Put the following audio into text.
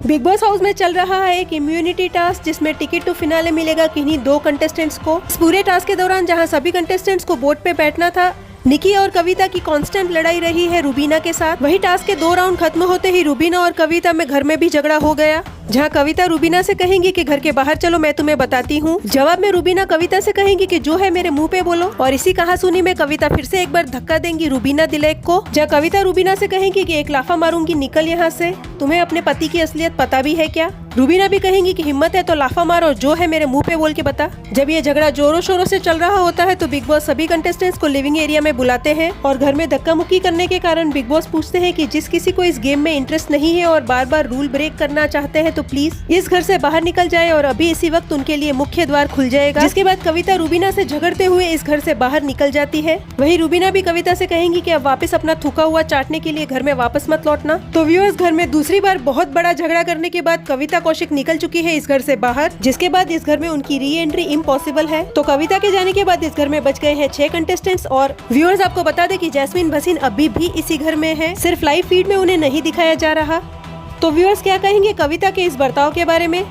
Big boss house में चल रहा है एक इम्यूनिटी टास्क जिसमें टिकट टू फिनाले मिलेगा किन्हीं 2 कंटेस्टेंट्स को। इस पूरे टास्क के दौरान जहां सभी कंटेस्टेंट्स को बोर्ड पे बैठना था, निकी और कविता की कांस्टेंट लड़ाई रही है रूबीना के साथ। वही टास्क के 2 राउंड खत्म होते ही रूबीना और कविता में घर में भी झगड़ा हो गया, जहां कविता रूबीना से कहेंगी कि घर के बाहर चलो, मैं तुम्हें बताती हूँ। जवाब में रूबीना कविता से कहेंगी कि जो है मेरे मुंह पे बोलो। और इसी कहासुनी में कविता फिर से एक बार धक्का देंगी रूबीना दिलेक को, जहाँ कविता रूबीना से कहेंगी कि एक लाफा मारूंगी, निकल यहाँ से, तुम्हें अपने पति की असलियत पता भी है क्या। रूबीना भी कहेंगी कि हिम्मत है तो लाफा मारो, जो है मेरे मुंह पे बोल के बता। जब ये झगड़ा जोरों शोरों से चल रहा होता है तो बिग बॉस सभी कंटेस्टेंट्स को लिविंग एरिया में बुलाते हैं और घर में धक्का मुक्की करने के कारण बिग बॉस पूछते हैं कि जिस किसी को इस गेम में इंटरेस्ट नहीं है और बार बार रूल ब्रेक करना चाहते हैं तो प्लीज इस घर से बाहर निकल जाए। और अभी इसी वक्त उनके लिए मुख्य द्वार खुल जाएगा, जिसके बाद कविता रूबीना से झगड़ते हुए इस घर से बाहर निकल जाती है। वही रूबीना भी कविता से कहेंगी कि अब वापस अपना थूका हुआ चाटने के लिए घर में वापस मत लौटना। तो व्यूअर्स, घर में दूसरी बार बहुत बड़ा झगड़ा करने के बाद कविता कौशिक निकल चुकी है इस घर से बाहर, जिसके बाद इस घर में उनकी री एंट्री इम्पॉसिबल है। तो कविता के जाने के बाद इस घर में बच गए हैं 6 कंटेस्टेंट्स। और व्यूअर्स, आपको बता दें कि जैस्मीन भसीन अभी भी इसी घर में है, सिर्फ लाइव फीड में उन्हें नहीं दिखाया जा रहा। तो व्यूअर्स, क्या कहेंगे कविता के इस बर्ताव के बारे में?